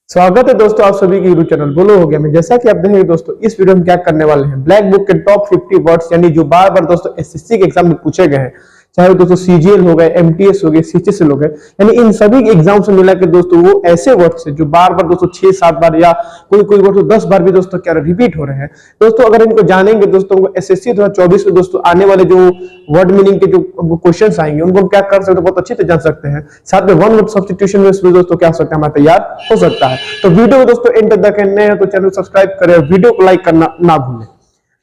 स्वागत है दोस्तों आप सभी के यूट्यूब चैनल बोलो हो गया में। जैसा कि आप देखेंगे दोस्तों इस वीडियो में क्या करने वाले हैं, ब्लैक बुक के टॉप 50 वर्ड्स यानी जो बार बार दोस्तों एसएससी के एग्जाम में पूछे गए हैं, चाहे दोस्तों सीजीएल हो गए, एमटीएस हो गए, सीएचएसएल हो गए, यानी इन सभी एग्जाम से मिला के दोस्तों वो ऐसे वर्ड्स है जो बार बार दोस्तों 6-7 बार या कोई कोई वर्ड 10 बार भी दोस्तों क्या रिपीट हो रहे हैं। दोस्तों अगर इनको जानेंगे दोस्तों एसएससी 2024 में दोस्तों आने वाले जो वर्ड मीनिंग के जो क्वेश्चन आएंगे उनको हम क्या कर सकते हैं, बहुत अच्छे से जान सकते हैं। साथ में वन वर्ड सब्स्टिट्यूशन में इसमें दोस्तों क्या हो सकता है, हमारा तैयार हो सकता है। तो वीडियो को दोस्तों एंड तक नए हैं तो चैनल सब्सक्राइब करें, वीडियो को लाइक करना ना भूलें।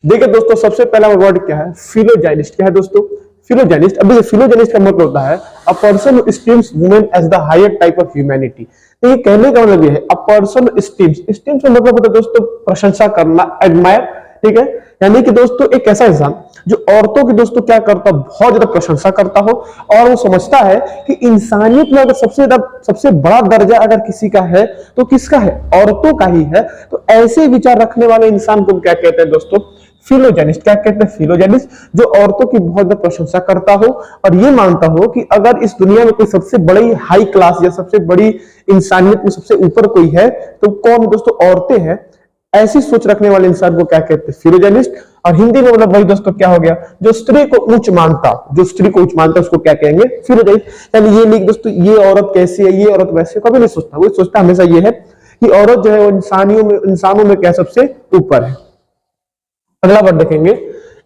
देखिए दोस्तों सबसे पहला वर्ड क्या है, फिलोजेनिस्ट। क्या है दोस्तों, फिलोजेनिस्ट। अभी फिलोजेनिस्ट का मतलब होता है a person who esteems women as the higher type of humanity. तो ये कहने का मतलब ये है अ पर्सन स्टीम्स, स्टीम्स का मतलब होता है दोस्तों प्रशंसा करना, एडमायर, ठीक है। यानी कि दोस्तों एक ऐसा इंसान जो औरतों की दोस्तों क्या करता, बहुत ज्यादा प्रशंसा करता हो और वो समझता है कि इंसानियत में अगर सबसे बड़ा दर्जा अगर किसी का है तो किसका है, औरतों का ही है। तो ऐसे विचार रखने वाले इंसान को क्या कहते हैं दोस्तों, फिलोजेनिस्ट। क्या कहते हैं, फिलोजेनिस्ट, जो औरतों की बहुत ज्यादा प्रशंसा करता हो और ये मानता हो कि अगर इस दुनिया में कोई सबसे बड़ी हाई क्लास या सबसे बड़ी इंसानियत में सबसे ऊपर कोई है तो कौन दोस्तों, औरतें हैं। ऐसी सोच रखने वाले इंसान को क्या कहते हैं, फिलोजेनिस्ट। और हिंदी में मतलब वही दोस्तों क्या हो गया, जो स्त्री को उच्च मानता, जो स्त्री को उच्च मानता है उसको क्या कहेंगे, फिलोजेनिस्ट। यानी ये नहीं दोस्तों ये औरत कैसी है, ये औरत वैसे, कभी नहीं सोचता। वो सोचता हमेशा ये है कि औरत जो है वो इंसानों में क्या सबसे ऊपर है। अगला वर्ड देखेंगे,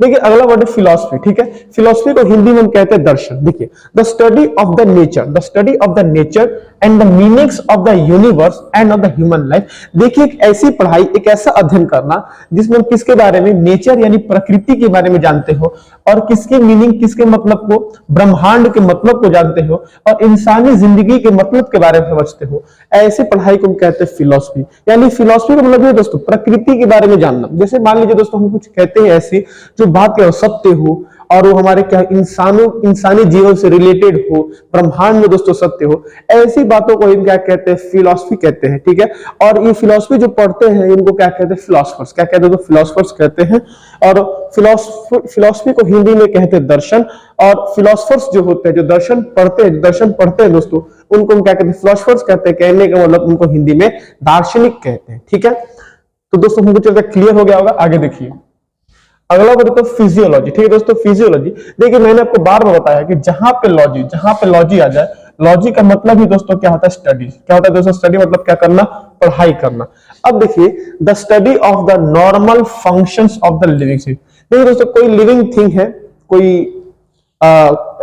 देखिए अगला वर्ड है फिलॉसफी, ठीक है। फिलॉसफी को हिंदी में हम कहते हैं दर्शन। देखिए the study of the nature, the study of the nature and the meanings of the universe end of the human life. देखिए एक ऐसी पढ़ाई, एक ऐसा अध्ययन करना जिसमें हम किसके बारे में, नेचर यानी प्रकृति के बारे में जानते हो, और किसके मीनिंग, किसके मतलब को, ब्रह्मांड के मतलब को जानते हो, और इंसानी जिंदगी के मतलब के बारे में समझते हो। ऐसी पढ़ाई को हम कहते हैं फिलॉसफी। यानी फिलॉसफी का मतलब है दोस्तों प्रकृति के बारे में जानना। जैसे मान लीजिए दोस्तों हम कुछ कहते हैं ऐसी जो बात क्या हो, सत्य हो और वो हमारे क्या इंसानी जीवन से रिलेटेड हो, ब्रह्मांड में दोस्तों सत्य हो, ऐसी बातों को हम क्या कहते हैं, फिलॉसफी कहते हैं, ठीक है। और ये फिलॉसफी जो पढ़ते हैं इनको क्या कहते हैं, फिलोसफर्स। क्या कहते हैं, तो फिलोसफर्स कहते हैं। और फिलॉसफी को हिंदी में कहते हैं दर्शन। और फिलोसफर्स जो होते हैं, जो दर्शन पढ़ते हैं दोस्तों, उनको हम क्या कहते हैं, फिलोसफर्स कहते हैं। कहने का मतलब उनको हिंदी में दार्शनिक कहते हैं, ठीक है। तो दोस्तों हमको चलता क्लियर हो गया होगा। आगे देखिए अगला वर्ड तो फिजियोलॉजी, ठीक है दोस्तों। फिजियोलॉजी देखिए मैंने आपको बार बार बताया कि जहां पे लॉजी आ जाए, लॉजी का मतलब ही दोस्तों क्या होता है, स्टडी। क्या होता है दोस्तों, स्टडी मतलब क्या करना, पढ़ाई करना। अब देखिए the study of the normal functions of the living thing. देखिए दोस्तों कोई लिविंग थिंग है, कोई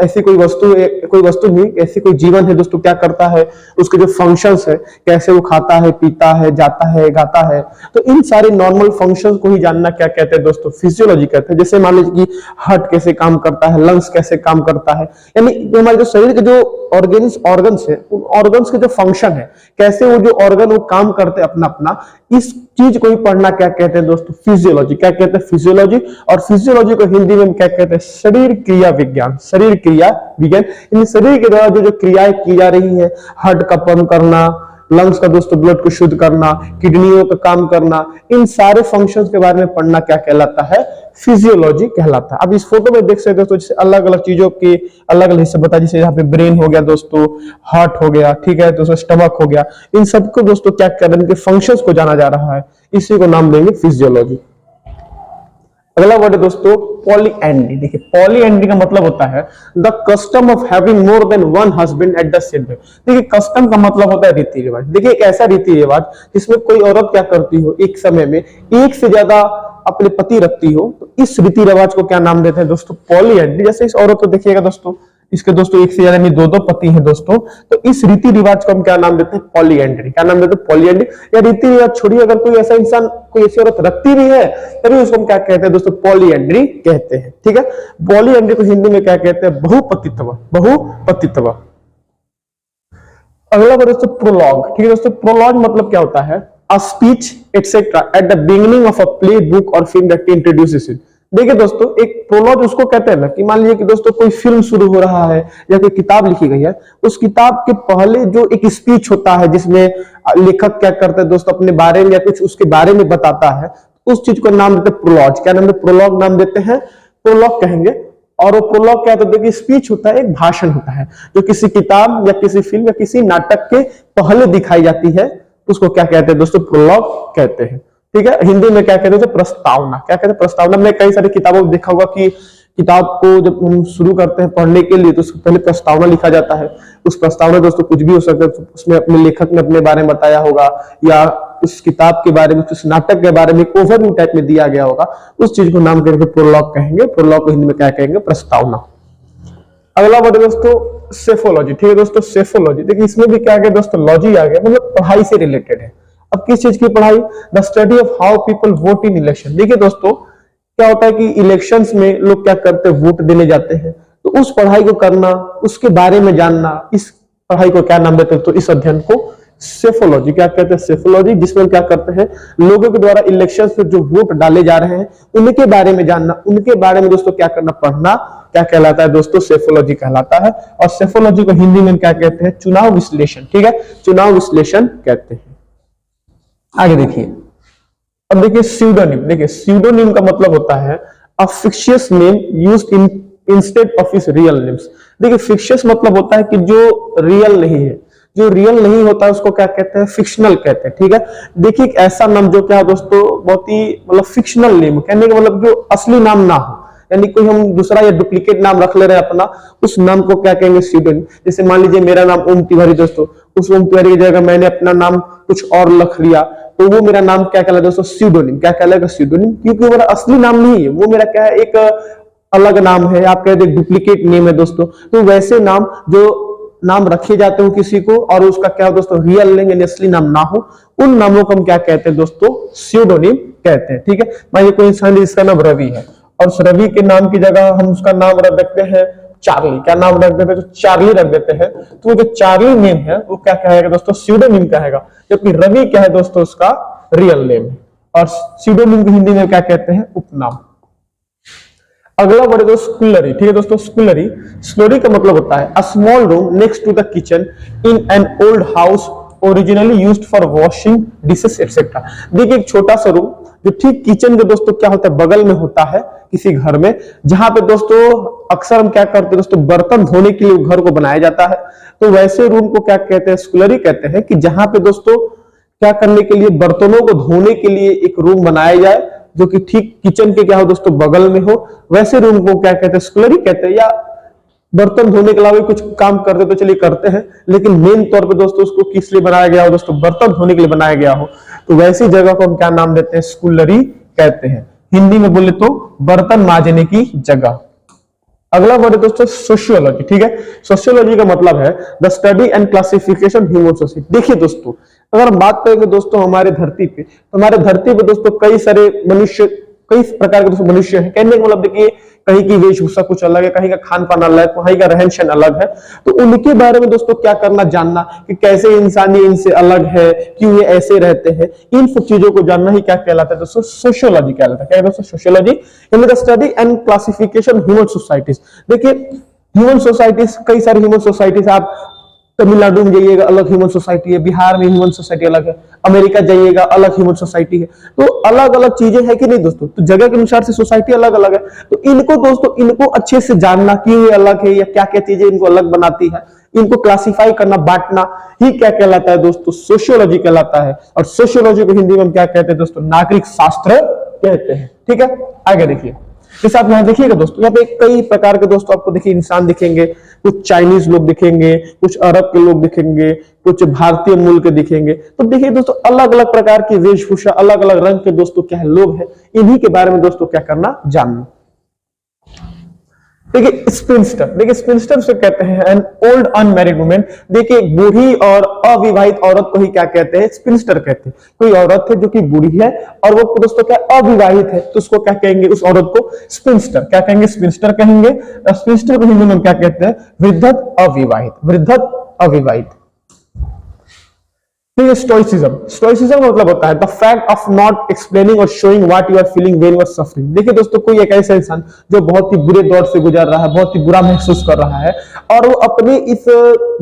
ऐसी कोई वस्तु नहीं, ऐसी कोई जीवन है दोस्तों, क्या करता है, उसके जो फंक्शंस है, कैसे वो खाता है, पीता है, जाता है, गाता है, तो इन सारे नॉर्मल फंक्शंस को ही जानना क्या कहते हैं दोस्तों, फिजियोलॉजी कहते हैं। जैसे मान लीजिए कि हार्ट कैसे काम करता है, लंग्स कैसे काम करता है, यानी हमारे जो शरीर के जो ऑर्गन्स है, उन ऑर्गन्स के जो फंक्शन है, कैसे वो जो ऑर्गन वो काम करते हैं अपना अपना, इस चीज को ही पढ़ना क्या कहते हैं दोस्तों, फिजियोलॉजी। क्या कहते हैं, फिजियोलॉजी। और फिजियोलॉजी को हिंदी में क्या कहते हैं, शरीर क्रिया विज्ञान। शरीर क्रिया विज्ञान इन शरीर के द्वारा जो क्रियाएं की जा रही है, हार्ट का पंप करना, लंग्स का दोस्तों ब्लड को शुद्ध करना, किडनियों का काम करना, इन सारे फंक्शंस के बारे में पढ़ना क्या कहलाता है, फिजियोलॉजी कहलाता है। अब इस फोटो में देख सकते हैं दोस्तों, जैसे अलग अलग चीजों के अलग अलग हिस्से बता, जैसे यहाँ पे ब्रेन हो गया दोस्तों, हार्ट हो गया, ठीक है दोस्तों, स्टमक हो गया, इन सबको दोस्तों क्या कर रहे हैं, इनके फंक्शंस को जाना जा रहा है, इसी को नाम देंगे फिजियोलॉजी। अगला वर्ड है दोस्तों पॉलीएंड्री। देखिए पॉलीएंड्री का मतलब होता है the custom of having more than one husband at the same time. देखिए कस्टम का मतलब होता है रीति रिवाज। देखिए एक ऐसा रीति रिवाज जिसमें कोई औरत क्या करती हो, एक समय में एक से ज्यादा अपने पति रखती हो, तो इस रीति रिवाज को क्या नाम देते हैं दोस्तों, पॉलीएंड्री। जैसे इस औरत को देखिएगा दोस्तों, इसके दोस्तों एक से ज्यादा में दो पति हैं दोस्तों, तो इस रीति रिवाज को हम क्या नाम देते हैं, पॉलीएंड्री। क्या नाम देते हैं, पॉलीएंड्री। या रीति रिवाज छोड़िए, अगर कोई ऐसा इंसान कोई ऐसी औरत रखती भी है तभी उसको हम क्या कहते हैं दोस्तों, पॉलीएंड्री कहते हैं, ठीक है। पॉलीएंड्री को हिंदी में क्या कहते हैं, बहुपतित्व। बहुपतित्व। अगला वर्ड दोस्तों प्रोलॉग, ठीक है दोस्तों। प्रोलॉग मतलब क्या होता है, a speech etcetera at the beginning of a play, book और फिल्म दैट इंट्रोड्यूसेस इट। देखिए दोस्तों एक प्रोलॉग उसको कहते हैं ना, कि मान लीजिए कि दोस्तों कोई फिल्म शुरू हो रहा है या कोई किताब लिखी गई है, उस किताब के पहले जो एक स्पीच होता है जिसमें लेखक क्या करता है दोस्तों, अपने बारे में या कुछ उसके बारे में बताता है, उस चीज को नाम देते हैं प्रोलॉग। क्या नाम देते हैं, प्रोलॉग नाम देते हैं, प्रोलॉग कहेंगे। और वो प्रोलॉग क्या होता है, स्पीच होता है, एक भाषण होता है जो किसी किताब या किसी फिल्म या किसी नाटक के पहले दिखाई जाती है, उसको क्या कहते हैं दोस्तों, प्रोलॉग कहते हैं। ठीक है, हिंदी में क्या कहते हैं, प्रस्तावना। क्या कहते हैं, प्रस्तावना। में कई सारी किताबों में देखा होगा कि किताब को जब हम शुरू करते हैं पढ़ने के लिए तो उसको पहले प्रस्तावना लिखा जाता है। उस प्रस्तावना दोस्तों कुछ भी हो सकता है, उसमें अपने लेखक ने अपने बारे में बताया होगा या उस किताब के बारे में, उस नाटक के बारे में ओवरव्यू टाइप में दिया गया होगा, उस चीज को नाम करके प्रोलॉग कहेंगे। प्रोलॉग को हिंदी में क्या कहेंगे, प्रस्तावना। अगला वर्ड दोस्तों सेफोलॉजी। ठीक है दोस्तों, सेफोलॉजी। देखिए इसमें भी क्या आ गया दोस्तों, लॉजी आ गया, मतलब पढ़ाई से रिलेटेड है। अब किस चीज की पढ़ाई, the study of how people vote in election. देखिए दोस्तों क्या होता है कि इलेक्शंस में लोग क्या करते हैं, वोट देने जाते हैं, तो उस पढ़ाई को करना, उसके बारे में जानना, इस पढ़ाई को क्या नाम देते हैं, तो इस अध्ययन को सेफोलॉजी क्या कहते हैं, सेफोलॉजी। जिसमें क्या करते हैं, लोगों के द्वारा इलेक्शंस में जो वोट डाले जा रहे हैं उनके बारे में जानना, उनके बारे में दोस्तों क्या करना, पढ़ना, क्या कहलाता है दोस्तों, सेफोलॉजी कहलाता है। और सेफोलॉजी को हिंदी में क्या कहते हैं, चुनाव विश्लेषण। ठीक है, चुनाव विश्लेषण कहते हैं। आगे देखिए, अब देखिए स्यूडोनिम। देखिए स्यूडोनिम का मतलब होता है a fictitious name used in instead of his real names. देखिए फिक्शियस मतलब होता है कि जो रियल नहीं है, जो रियल नहीं होता है उसको क्या कहते हैं, फिक्शनल कहते हैं। ठीक है, देखिए एक ऐसा नाम जो क्या दोस्तों बहुत ही मतलब फिक्शनल नेम, कहने का मतलब जो असली नाम ना हो, यानी कोई हम दूसरा या डुप्लीकेट नाम रख ले रहे हैं अपना, उस नाम को क्या कहेंगे, स्यूडोनिम। जैसे मान लीजिए मेरा नाम ओम तिवारी दोस्तों, उस ओम तिवारी की जगह मैंने अपना नाम कुछ और लिख लिया, तो वो मेरा नाम क्या कहलाएगा दोस्तों, स्यूडोनिम। क्या कहलाएगा, स्यूडोनिम, क्योंकि वो मेरा असली नाम नहीं है, वो मेरा क्या है, एक अलग नाम है, आप कहते हैं डुप्लीकेट नेम है दोस्तों। तो वैसे नाम जो नाम रखे जाते हो किसी को और उसका क्या हो दोस्तों, रियल नेम यानी असली नाम ना हो, उन नामों को हम क्या कहते हैं दोस्तों, स्यूडोनिम कहते हैं। ठीक है, मान लीजिए कोई इंसान जिसका नाम रवि है और उस रवि के नाम की जगह हम उसका नाम रख देते हैं चार्ली। क्या नाम रख देते हैं, तो चार्ली रख देते हैं, तो वो जो चार्ली नेम है वो क्या कहेगा दोस्तों, स्यूडोनिम कहेगा। जबकि रवि क्या है दोस्तों, उसका रियल नेम है। और स्यूडोनिम को हिंदी में क्या कहते हैं, उपनाम। अगला वर्ड है दोस्तों स्कूलरी। ठीक है दोस्तों, स्कूलरी। स्कूलरी का मतलब होता है a small room next to the kitchen in an old house originally used for washing dishes etcetera. देखिए एक छोटा सा रूम जो ठीक किचन के दोस्तों क्या होता है, बगल में होता है किसी घर में, जहां पे दोस्तों अक्सर हम क्या करते हैं दोस्तों, बर्तन धोने के लिए घर को बनाया जाता है। तो वैसे रूम को क्या कहते हैं, स्कूलरी कहते हैं, कि जहां पे दोस्तों क्या करने के लिए, बर्तनों को धोने के लिए एक रूम बनाया जाए जो कि ठीक किचन के क्या हो दोस्तों, बगल में हो, वैसे रूम को क्या कहते हैं, स्कूलरी कहते हैं। या बर्तन धोने के अलावा कुछ काम करते तो चलिए करते हैं, लेकिन मेन तौर पे दोस्तों उसको किस लिए बनाया गया हो दोस्तों, बर्तन धोने के लिए बनाया गया हो, तो वैसी जगह को हम क्या नाम देते हैं, स्कूलरी कहते हैं। हिंदी में बोले तो बर्तन मांजने की जगह। अगला वर्ड है दोस्तों सोशियोलॉजी। ठीक है, सोशियोलॉजी का मतलब है the study and classification human society. देखिए दोस्तों अगर हम बात करेंगे दोस्तों हमारे धरती पे, तो हमारे धरती पे दोस्तों कई सारे मनुष्य, कई प्रकार के दोस्तों मनुष्य हैं। कहने का मतलब देखिए कहीं की वेशभूषा कुछ अलग है, कहीं का खान पान अलग है, कहीं का रहन सहन अलग है। तो उनके बारे में दोस्तों क्या करना, जानना कि कैसे इंसान ये इनसे अलग है, क्यों ये ऐसे रहते हैं, इन सब चीजों को जानना ही क्या कहलाता है दोस्तों, सोशियोलॉजी कहलाता है। क्या है दोस्तों, sociology in the study and classification human societies. देखिए ह्यूमन सोसाइटीज, कई सारी ह्यूमन सोसाइटीज, आप तमिलनाडु में जाइएगा अलग ह्यूमन सोसाइटी है, बिहार में ह्यूमन सोसाइटी अलग है, अमेरिका जाइएगा अलग ह्यूमन सोसाइटी है। तो अलग अलग चीजें है कि नहीं दोस्तों, तो जगह के अनुसार से सोसाइटी अलग अलग है। तो इनको दोस्तों, इनको अच्छे से जानना क्यों ये अलग है या क्या क्या चीजें इनको अलग बनाती है, इनको क्लासिफाई करना, बांटना ही क्या कहलाता है दोस्तों, सोशियोलॉजी कहलाता है। और सोशियोलॉजी को हिंदी में हम क्या कहते हैं दोस्तों, नागरिक शास्त्र कहते हैं। ठीक है, आगे देखिए, जैसे आप यहाँ देखिएगा दोस्तों, यहाँ पे कई प्रकार के दोस्तों आपको देखिए इंसान दिखेंगे, कुछ चाइनीज लोग दिखेंगे, कुछ अरब के लोग दिखेंगे, कुछ भारतीय मूल के दिखेंगे। तो देखिए दोस्तों अलग अलग प्रकार की वेशभूषा, अलग अलग रंग के दोस्तों क्या है, लोग हैं, इन्हीं के बारे में दोस्तों क्या करना, जानना। देखिए स्पिंस्टर। देखिए स्पिंस्टर से कहते हैं एन ओल्ड अनमैरिड वुमेन। देखिए बूढ़ी और अविवाहित औरत को ही क्या कहते हैं, स्पिंस्टर कहते हैं। कोई औरत है जो कि बूढ़ी है और वो दोस्तों क्या अविवाहित है, तो उसको क्या कहेंगे, उस औरत को स्पिंस्टर क्या कहेंगे, स्पिंस्टर कहेंगे। स्पिंस्टर को हिंदी में क्या कहते हैं, वृद्धत अविवाहित, वृद्धत अविवाहित। स्टोइसिज्म। स्टोइसिज्म का मतलब होता है the fact of not explaining और showing what you are feeling when you are suffering. देखिए दोस्तों कोई एक ऐसा इंसान जो बहुत ही बुरे दौर से गुजर रहा है, बहुत ही बुरा महसूस कर रहा है और वो अपनी इस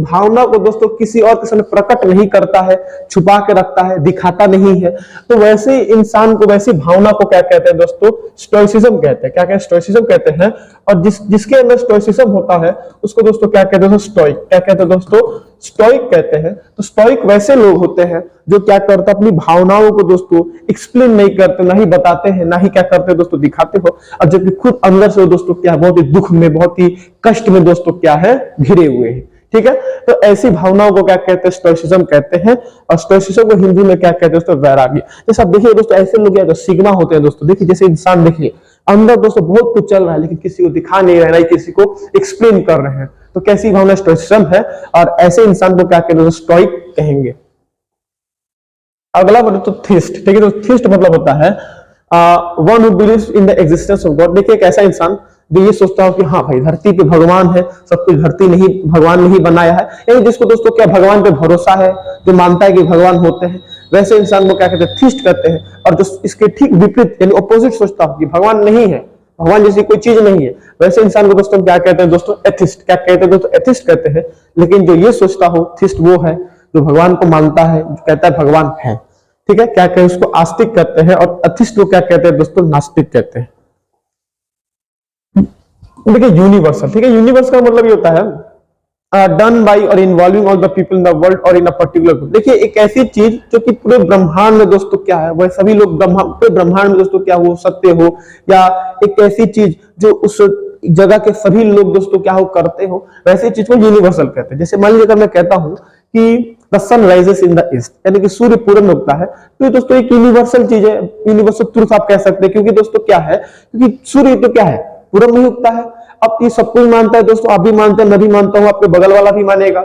भावना को दोस्तों किसी और के सामने प्रकट नहीं करता है, छुपा के रखता है, दिखाता नहीं है, तो वैसे इंसान को, वैसी भावना को क्या कहते हैं दोस्तों, स्टोइसिज्म कहते हैं। क्या कहते हैं, स्टोइसिज्म कहते हैं। और जिसके अंदर स्टोइसिज्म होता है उसको दोस्तों क्या कहते हैं, स्टोइक। क्या कहते हैं दोस्तों, स्टोइक कहते हैं। तो स्टोइक वैसे लोग होते हैं जो क्या करते हैं, अपनी भावनाओं को दोस्तों एक्सप्लेन नहीं करते, ना ही बताते हैं, ना ही क्या करते हैं दोस्तों दिखाते हो, और जबकि खुद अंदर से दोस्तों क्या बहुत ही दुख में, बहुत ही कष्ट में दोस्तों क्या है, घिरे हुए हैं। ठीक है, तो ऐसी भावनाओं को क्या कहते हैं, स्टोइसिज्म कहते हैं। और स्टोइसिज्म को हिंदी में क्या कहते हैं दोस्तों, वैराग्य। जैसे आप देखिए दोस्तों, ऐसे लोग जो सिग्मा होते हैं दोस्तों, देखिए जैसे इंसान देखिए अंदर दोस्तों बहुत कुछ चल रहा है, लेकिन किसी को दिखा नहीं रहा है, किसी को एक्सप्लेन कर रहे हैं, तो कैसी भावना, स्टोइसिज्म है। और ऐसे इंसान को क्या कहते हैं, स्टोइक कहेंगे। अगला वर्ड तो थिस्ट। ठीक है, तो थिस्ट मतलब होता है one who believes in the existence of God. देखिए एक ऐसा इंसान जो ये सोचता हो कि हाँ भाई धरती पे भगवान है, सब कुछ धरती नहीं, भगवान नहीं बनाया है, यानी जिसको दोस्तों क्या भगवान पे भरोसा है, जो मानता है कि भगवान होते हैं, वैसे इंसान को क्या कहते हैं, थिस्ट कहते हैं। और जो इसके ठीक विपरीत यानी ऑपोजिट सोचता हो कि भगवान नहीं है, भगवान जैसी कोई चीज नहीं है, वैसे इंसान को दोस्तों क्या कहते हैं दोस्तों, एथिस्ट। क्या कहते हैं दोस्तों, एथिस्ट कहते हैं। लेकिन जो ये सोचता हो, थिस्ट वो है जो भगवान को मानता है, जो कहता है भगवान है। ठीक है, क्या कहते हैं उसको, आस्तिक कहते हैं। और अथिस्ट को क्या कहते हैं दोस्तों, नास्तिक कहते हैं। देखिए यूनिवर्सल। ठीक है, यूनिवर्स का मतलब ये होता है डन बाई और involving all the people in the world और इन अ पर्टिकुलर ग्रुप। देखिए एक ऐसी चीज जो कि पूरे ब्रह्मांड में दोस्तों क्या है, वह सभी लोग पूरे ब्रह्मांड में दोस्तों क्या हो, सत्य हो, या एक ऐसी चीज जो उस जगह के सभी लोग दोस्तों क्या हो, करते हो, वैसी चीज को यूनिवर्सल कहते हैं। जैसे मान लीजिए अगर मैं कहता हूं कि the sun rises in the east, यानी कि सूर्य पूरब में उगता है, तो ये दोस्तों एक यूनिवर्सल चीज है, यूनिवर्सल ट्रुथ आप कह सकते हैं। क्योंकि दोस्तों क्या है, क्योंकि सूर्य तो क्या है, पूरब में ही उगता है। अब ये सब कोई मानता है दोस्तों, आप भी मानते हैं, मैं भी मानता हूं, आपके बगल वाला भी मानेगा।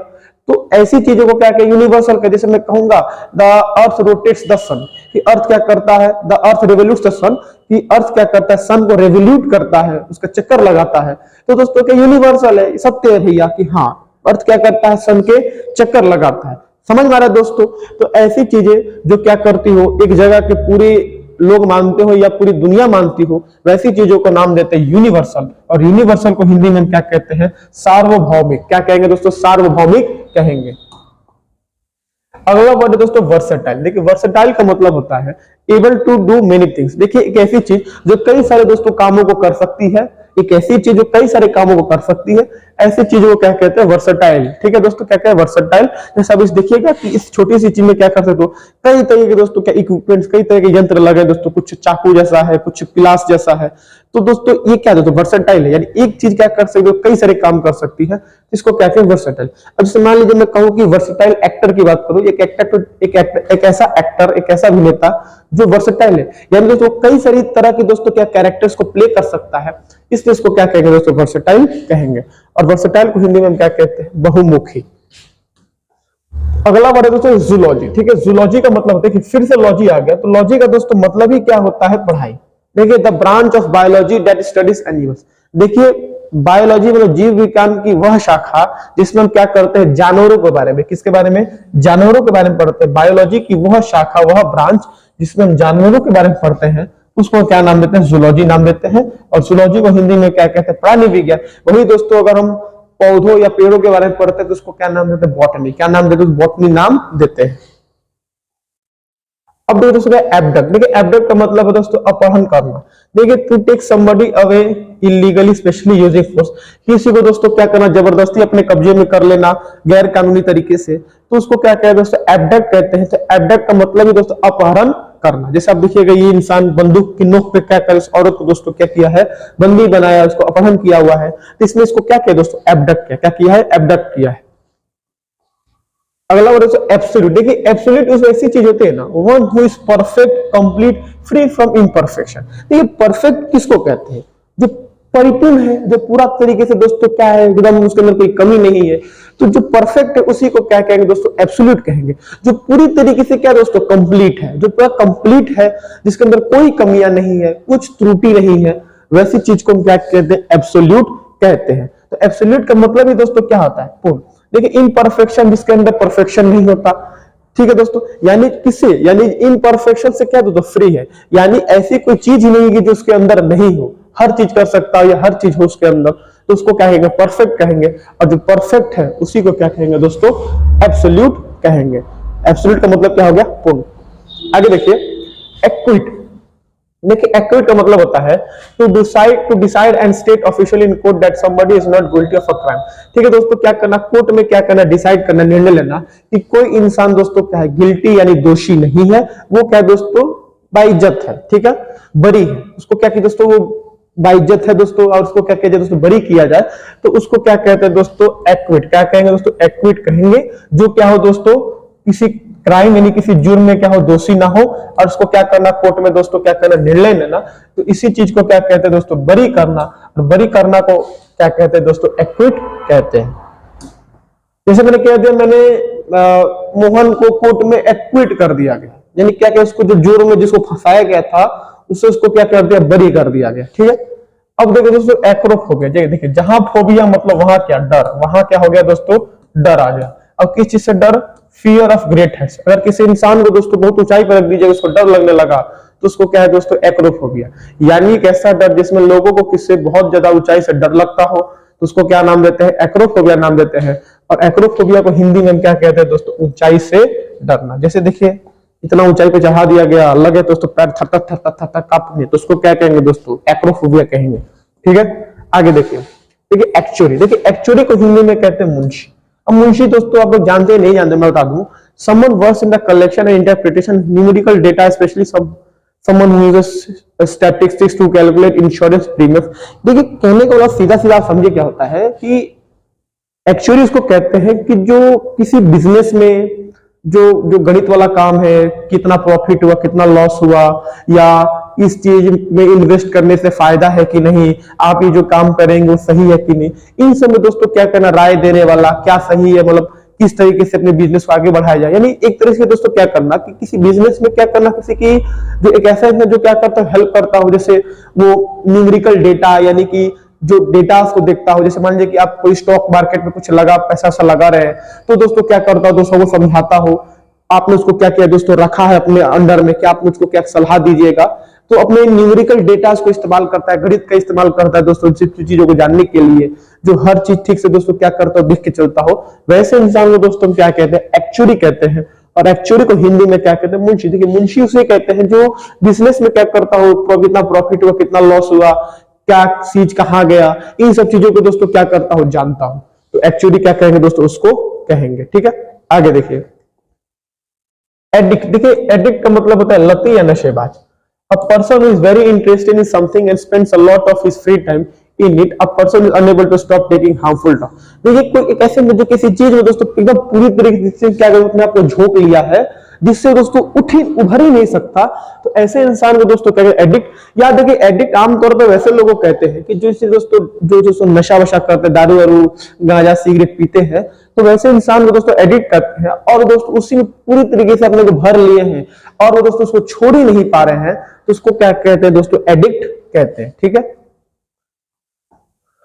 तो ऐसी चीजों को क्या कहते हैं, यूनिवर्सल का। जैसे मैं कहूंगा द अर्थ रोटेट्स द सन, कि अर्थ क्या करता है, द अर्थ रिवोल्यूट्स द सन, कि अर्थ क्या करता है, सन को रिवोल्यूट करता है, उसका चक्कर लगाता है। तो दोस्तों क्या यूनिवर्सल है, सत्य है भैया कि हाँ अर्थ क्या करता है, सन के चक्कर लगाता है। समझ में आ रहा है दोस्तों। तो ऐसी चीजें जो क्या करती हो, एक जगह के पूरे लोग मानते हो या पूरी दुनिया मानती हो, वैसी चीजों को नाम देते हैं यूनिवर्सल। और यूनिवर्सल को हिंदी में क्या कहते हैं, सार्वभौमिक। क्या कहेंगे दोस्तों, सार्वभौमिक कहेंगे। अगला वर्ड है दोस्तों वर्सेटाइल। देखिए वर्सेटाइल का मतलब होता है able to do many things. देखिए एक ऐसी चीज जो कई सारे दोस्तों कामों को कर सकती है, एक ऐसी चीज जो कई सारे कामों को कर सकती है, ऐसी चीजों को क्या कहते हैं, वर्सेटाइल। ठीक है दोस्तों, क्या कहते हैं, वर्सेटाइल। जैसे अब इस देखिएगा कि इस छोटी सी चीज में क्या कर सकते हो, कई तरह के दोस्तों क्या इक्विपमेंट्स, कई तरह के यंत्र लगे दोस्तों, कुछ चाकू जैसा है, कुछ पिलास जैसा है। तो दोस्तों ये क्या दोस्तों, वर्सेटाइल है, यानी एक चीज क्या कर सकती है, कई सारे काम कर सकती है, इसको क्या कहते हैं, वर्सेटाइल। अब जैसे मान लीजिए मैं कहूं कि वर्सेटाइल एक्टर की बात करूं, एक ऐसा एक्टर, एक ऐसा अभिनेता जो वर्सेटाइल है, यानी दोस्तों कई सारी तरह की दोस्तों क्या कैरेक्टर्स को प्ले कर सकता है, इसलिए इसको क्या कहेंगे दोस्तों, वर्सेटाइल कहेंगे। और वर्सेटाइल को हिंदी में क्या कहते हैं, बहुमुखी। अगला वर्ड है दोस्तों जूलॉजी। ठीक है, जूलॉजी का मतलब होता है कि फिर से लॉजी आ गया, तो लॉजी का दोस्तों मतलब ही क्या होता है, पढ़ाई। देखिए the branch of biology that studies animals. देखिए बायोलॉजी मतलब जीव विज्ञान की वह शाखा जिसमें हम क्या करते हैं, जानवरों के बारे में, किसके बारे में, जानवरों के बारे में पढ़ते हैं। बायोलॉजी की वह शाखा, वह ब्रांच जिसमें हम जानवरों के बारे में पढ़ते हैं, उसको क्या नाम देते हैं, जूलॉजी नाम देते हैं। और जूलॉजी को हिंदी में क्या कहते हैं, प्राणी विज्ञान। वही दोस्तों अगर हम पौधों या पेड़ों के बारे में पढ़ते हैं तो उसको क्या नाम देते हैं, बॉटनी। क्या नाम देते हैं, बॉटनी नाम देते हैं। अब देखिए दोस्तों एबडक्ट। देखिए एबडक्ट का मतलब है दोस्तों अपहरण करना। देखिए to take somebody away illegally especially using force, किसी को दोस्तों क्या करना, जबरदस्ती अपने कब्जे में कर लेना गैर कानूनी तरीके से, तो उसको क्या कहते हैं दोस्तों, एबडक्ट कहते हैं। तो एबडक्ट का मतलब ही दोस्तों अपहरण करना। जैसे आप देखिएगा ये इंसान बंदूक की नोक पे क्या कर, इस औरत को दोस्तों क्या किया है, बंदी बनाया, उसको अपहरण किया हुआ है, तो इसमें इसको क्या किया दोस्तों, एबडक्ट किया। क्या किया है, एबडक्ट किया है। अगला वर्ड है एब्सोल्यूट। देखिए एब्सोल्यूट उस ऐसी चीज होती है ना, one who is perfect, complete, free from imperfection. देखिए परफेक्ट किसको कहते हैं, जो परिपूर्ण है, जो पूरा तरीके से दोस्तों क्या है, एकदम उसके अंदर कोई कमी नहीं है, तो जो परफेक्ट है उसी को क्या कहेंगे दोस्तों, एब्सोल्यूट कहेंगे। जो पूरी तरीके से क्या दोस्तों, कंप्लीट है, जो पूरा कंप्लीट है, जिसके अंदर कोई कमियां नहीं है, कुछ त्रुटि नहीं है, वैसी चीज को हम क्या कहते हैं, एब्सोल्यूट कहते हैं। तो एब्सोल्यूट का मतलब ही दोस्तों क्या होता है, पूर्ण। देखिए इम्परफेक्शन, जिसके अंदर परफेक्शन नहीं होता, ठीक है दोस्तों, यानी किससे, यानी इम्परफेक्शन से क्या दोस्तों, फ्री है, यानी ऐसी कोई चीज ही नहीं है जो उसके अंदर नहीं हो, हर चीज कर सकता हो या हर चीज हो उसके अंदर, तो उसको क्या कहेंगे, परफेक्ट कहेंगे। और जो परफेक्ट है उसी को क्या कहेंगे दोस्तों, एब्सोल्यूट कहेंगे। एब्सोल्यूट का मतलब क्या हो गया, पूर्ण। आगे देखिए एक्विट। देखिए एक्यूट का मतलब होता है to decide and state officially in court that somebody is not guilty of a crime. ठीक है दोस्तों, क्या करना कोर्ट में, क्या करना डिसाइड करना, निर्णय लेना कि कोई इंसान दोस्तों क्या है, गिल्टी यानी दोषी नहीं है, वो क्या दोस्तों बाइज्जत है, ठीक है, बरी है, उसको क्या कि दोस्तों वो बाइज्जत है दोस्तों, और उसको क्या कहते हैं दोस्तों बरी किया जाए तो उसको क्या कहते हैं दोस्तों एक्विट। क्या कहेंगे दोस्तों एक्विट कहेंगे, जो क्या हो दोस्तों किसी क्राइम यानी किसी जुर्म में क्या हो दोषी ना हो, और उसको क्या करना कोर्ट में दोस्तों क्या करना निर्णय लेना, तो इसी चीज को क्या कहते हैं दोस्तों बरी करना, और बरी करना को क्या कहते हैं दोस्तों एक्विट कहते हैं। जैसे मैंने कह दिया, मैंने मोहन को कोर्ट में एक्विट कर दिया गया, यानी क्या क्या उसको जो जुर्म में जिसको फंसाया गया था उससे उसको क्या कर दिया बरी कर दिया गया, ठीक है। अब देखो दोस्तों एक्रोफोबिया, देखिए जहां फोबिया मतलब वहां क्या डर, वहां क्या हो गया दोस्तों डर आ गया। अब किस चीज से डर, फियर ऑफ ग्रेट हाइट्स। अगर किसी इंसान को दोस्तों बहुत ऊंचाई पर रख दीजिए उसको डर लगने लगा तो उसको क्या है दोस्तों एक्रोफोबिया, यानी एक ऐसा डर जिसमें लोगों को किससे बहुत ज्यादा ऊंचाई से डर लगता हो तो उसको क्या नाम देते हैं एक्रोफोबिया नाम देते हैं। और एक्रोफोबिया को हिंदी में क्या कहते हैं दोस्तों ऊंचाई से डरना। जैसे देखिए इतना ऊंचाई पे चढ़ा दिया गया, लगे तो पैर थर थर थर थर थर थर कांपने, तो उसको क्या कहेंगे दोस्तों एक्रोफोबिया कहेंगे, ठीक है। आगे देखिए एक्चुअली, देखिए एक्चुअली को हिंदी में कहते हैं मुंशी। अब मुंशी दोस्तों आप लोग जानते हैं नहीं जानते मैं बता दूं, someone works in the collection and interpretation of numerical data, especially someone who uses statistics to calculate insurance premiums। देखिए कहने का मतलब सीधा सीधा समझे क्या होता है कि एक्चुअली उसको कहते हैं कि जो किसी बिजनेस में जो जो गणित वाला काम है, कितना प्रॉफिट हुआ कितना लॉस हुआ, या इस चीज में इन्वेस्ट करने से फायदा है कि नहीं, आप ये जो काम करेंगे वो सही है कि नहीं, इन सब में दोस्तों क्या करना राय देने वाला, क्या सही है मतलब किस तरीके से अपने बिजनेस को आगे बढ़ाया जाए। यानी एक तरह से दोस्तों क्या करना कि किसी बिजनेस में क्या करना, किसी की जो एक ऐसा है जो क्या करता है हेल्प करता हो, जैसे वो न्यूमेरिकल डेटा यानी कि जो डेटा को देखता हो। जैसे मान लीजिए कि आप कोई स्टॉक मार्केट में कुछ लगा पैसा सा लगा रहे हैं तो दोस्तों क्या करता हो दोस्तों को समझाता हो, आपने उसको क्या किया दोस्तों रखा है अपने अंडर में, क्या आप मुझको क्या सलाह दीजिएगा, तो अपने न्यूमेरिकल डेटा को इस्तेमाल करता है, गणित का इस्तेमाल करता है दोस्तों चीजों को जानने के लिए, जो हर चीज ठीक से दोस्तों क्या करता हो देख के चलता हो, वैसे इंसान को दोस्तों क्या कहते हैं एक्चुअली कहते हैं। और एक्चुअली को हिंदी में क्या कहते हैं मुंशी। देखिए मुंशी उसे कहते हैं जो बिजनेस में क्या करता हो, कितना प्रॉफिट हुआ कितना लॉस हुआ, क्या चीज कहां गया, इन सब चीजों को दोस्तों क्या करता हो जानता हो, तो एक्चुअली क्या कहेंगे दोस्तों उसको कहेंगे, ठीक है। आगे देखिए एडिक्ट। देखिए एडिक्ट का मतलब होता है लती या नशेबाज। A person who is very interested in something and spends a lot of his free time in it, a person is unable to stop taking harmful drugs। देखिए कोई एक ऐसे में जो किसी चीज में दोस्तों एकदम पूरी तरीके से क्या अपने आप को झोंक लिया है जिससे दोस्तों उभर ही नहीं सकता, तो ऐसे इंसान को दोस्तों कहते हैं एडिक्ट। या देखिए एडिक्ट आमतौर पर वैसे लोगों को कहते हैं कि जो दोस्तों जो नशा वशा करते हैं, दारू वारू गांजा सिगरेट पीते हैं, तो वैसे इंसान को दोस्तों एडिक्ट करते हैं और दोस्तों उसी में पूरी तरीके से अपने को भर लिए हैं और वो दोस्तों उसको छोड़ ही नहीं पा रहे हैं, तो उसको क्या कहते हैं दोस्तों एडिक्ट कहते हैं, ठीक है।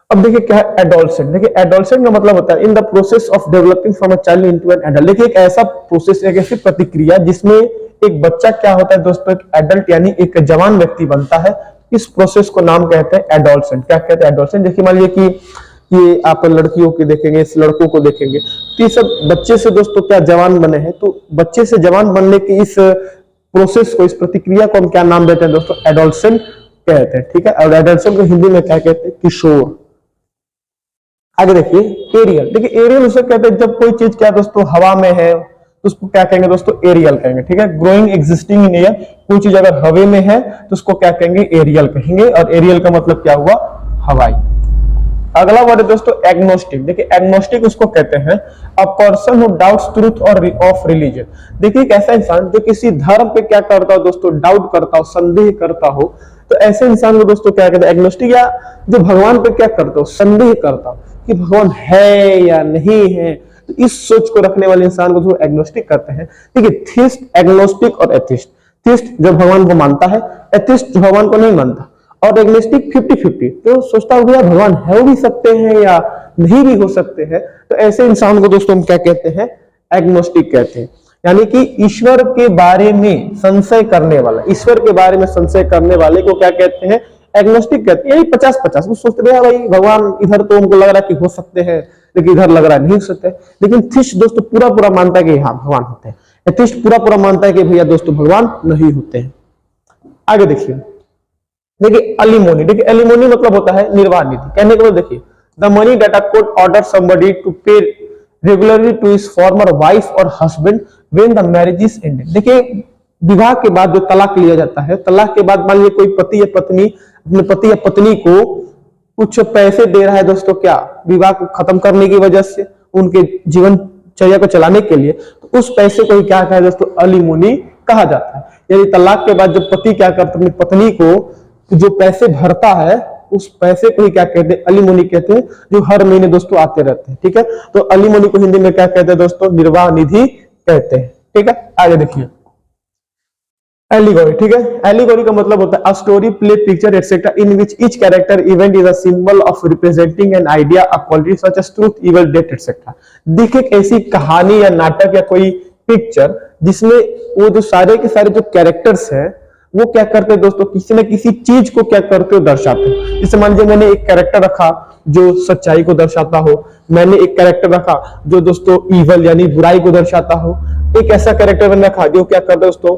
अब देखिए क्या है एडोलसेंट। देखिए एडोलसेंट का मतलब होता है in the process of developing from a child into an adult. देखिए एक ऐसा प्रोसेस, एक ऐसी प्रतिक्रिया जिसमें एक बच्चा क्या होता है दोस्तों एक एडल्ट यानी एक जवान व्यक्ति बनता है, इस प्रोसेस को नाम कहते हैं एडोलसेंट। क्या कहते हैं एडोलसेंट। देखिए मान लीजिए कि ये आप लड़कियों को देखेंगे, इस लड़कों को देखेंगे, तो ये सब बच्चे से दोस्तों क्या जवान बने हैं, तो बच्चे से जवान बनने की इस प्रोसेस को, इस प्रतिक्रिया को हम क्या नाम देते हैं दोस्तों एडोलसेंट कहते हैं, ठीक है। और एडोलसेंट को हिंदी में क्या कहते हैं किशोर। आगे देखिए एरियल। देखिए एरियल उसे कहते हैं जब कोई चीज क्या दोस्तों हवा में है तो उसको क्या कहेंगे दोस्तों एरियल कहेंगे, ठीक है। ग्रोइंग एग्जिस्टिंग इन एयर, कोई चीज अगर हवा में है तो उसको क्या कहेंगे एरियल कहेंगे, और एरियल का मतलब क्या हुआ हवाई। अगला वर्ड है दोस्तों एग्नोस्टिक। देखिए एग्नोस्टिक उसको कहते हैं a person who doubts truth और ऑफ रिलीजन। देखिए एक ऐसा इंसान जो किसी धर्म पे क्या करता हो दोस्तों डाउट करता हो, संदेह करता हो, तो ऐसे इंसान को दोस्तों क्या कहते हैं एग्नोस्टिक। या जो भगवान पे क्या करता हो संदेह करता हो कि भगवान है या नहीं है, तो इस सोच को रखने वाले इंसान को जो एग्नोस्टिक कहते हैं। ठीक है, थीस्ट, एग्नोस्टिक और एथिस्ट। थीस्ट जो भगवान को मानता है, एथिस्ट जो भगवान को नहीं मानता, और एग्नोस्टिक 50-50 तो सोचता हो भगवान हो भी सकते हैं या नहीं भी हो सकते हैं, तो ऐसे इंसान को दोस्तों हम क्या कहते हैं एग्नोस्टिक कहते हैं। यानी कि ईश्वर के बारे में संशय करने वाला, ईश्वर के बारे में संशय करने वाले को क्या कहते हैं एग्नोस्टिक कहते हैं। यही 50-50 वो सोचते हैं भाई भगवान इधर तो उनको लग रहा है कि हो सकते हैं, लेकिन इधर लग रहा है नहीं हो सकते। लेकिन थिस्ट दोस्तों पूरा मानता है कि हाँ भगवान होते हैं, एथिस्ट पूरा मानता है कि भैया दोस्तों भगवान नहीं होते हैं। आगे देखिए देखिए अलिमोनी, देखिए एलिमोनी मतलब होता है निर्वाह निधि। कहने के बाद देखिए the money that a court order somebody to pay regularly to his former wife और husband when the marriage is ended. देखिए विवाह के बाद जो तलाक लिया जाता है, तलाक के बाद मान लीजिए कोई पति या पत्नी अपने पति या पत्नी को कुछ पैसे दे रहा है दोस्तों, क्या विवाह को खत्म करने की वजह से, उनके जीवन चर्या को चलाने के लिए, तो उस पैसे को ही क्या कहा है दोस्तों, अलिमोनी कहा जाता है। यानी तलाक के बाद जब पति क्या करता है अपनी पत्नी को जो पैसे भरता है उस पैसे को ही क्या कहते हैं, अलिमोनी कहते हैं, जो हर महीने दोस्तों आते रहते हैं। ठीक है, तो अलिमोनी को हिंदी में क्या कहते हैं दोस्तों, निर्वाह निधि कहते हैं। ठीक है, आगे देखिए एलिगोरी। ठीक है, एलिगोरी का मतलब होता है a story, play, picture etcetera in which each character event is a symbol of representing an idea, a quality such as truth, evil, death etcetera. देखिए एक ऐसी कहानी या नाटक या कोई पिक्चर जिसमें वो जो सारे के सारे जो कैरेक्टर्स हैं वो क्या करते हैं दोस्तों, किसी न किसी चीज को क्या करते हो, दर्शाते हैं। जैसे मान लीजिए मैंने एक कैरेक्टर रखा जो सच्चाई को दर्शाता हो, मैंने एक कैरेक्टर रखा जो दोस्तों ईवल यानी बुराई को दर्शाता हो, एक ऐसा कैरेक्टर मैंने रखा जो क्या करता है दोस्तों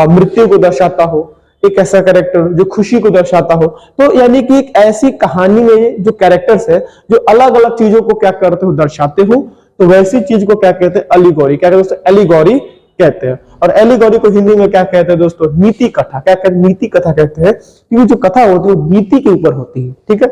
मृत्यु को दर्शाता हो, एक ऐसा कैरेक्टर जो खुशी को दर्शाता हो। तो यानी कि एक ऐसी कहानी में जो कैरेक्टर्स है जो अलग अलग चीजों को क्या करते हो, दर्शाते हो, तो वैसी चीज को क्या कहते हैं, एलिगोरी। क्या कहते हैं दोस्तों, एलिगोरी कहते हैं। और एलिगोरी को हिंदी में क्या कहते हैं दोस्तों, नीति कथा। क्या कहते हैं, नीति कथा कहते हैं, क्योंकि जो कथा होती है वो नीति के ऊपर होती है। ठीक है,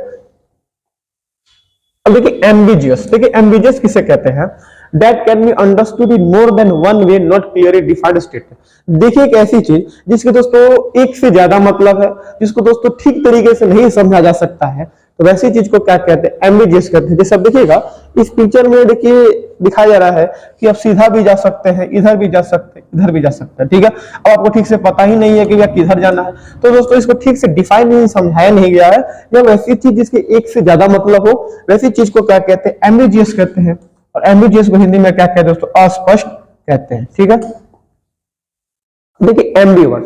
अब देखिए एम्बिजियस। देखिए एम्बिजियस किसे कहते हैं, that can be understood in more than one way, not clearly defined statement. देखिए एक ऐसी चीज जिसके दोस्तों एक से ज्यादा मतलब है, जिसको दोस्तों ठीक तरीके से नहीं समझा जा सकता है, तो वैसी चीज को क्या कहते हैं, एम्बिजियस कहते हैं। जैसे अब देखिएगा इस पिक्चर में देखिए दिखाया जा रहा है कि आप सीधा भी जा सकते हैं, इधर भी जा सकते हैं, इधर भी जा सकते हैं। ठीक है, अब आपको ठीक से पता ही नहीं है कि किधर जाना है, तो दोस्तों इसको ठीक से डिफाइन नहीं समझाया नहीं गया है, या वैसी चीज जिसके एक से ज्यादा मतलब हो वैसी चीज को क्या कहते हैं, एम्बिजियस कहते हैं। और एम्बिजियस को हिंदी में क्या कहते हैं दोस्तों, अस्पष्ट कहते हैं। ठीक है, देखिए ambivert,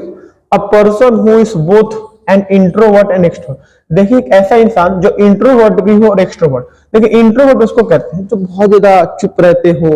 a person who is both an introvert and extrovert. देखिए एक ऐसा इंसान जो इंट्रोवर्ट भी हो और एक्सट्रोवर्ट। देखिए इंट्रोवर्ट उसको कहते हैं जो बहुत ज्यादा चुप रहते हो,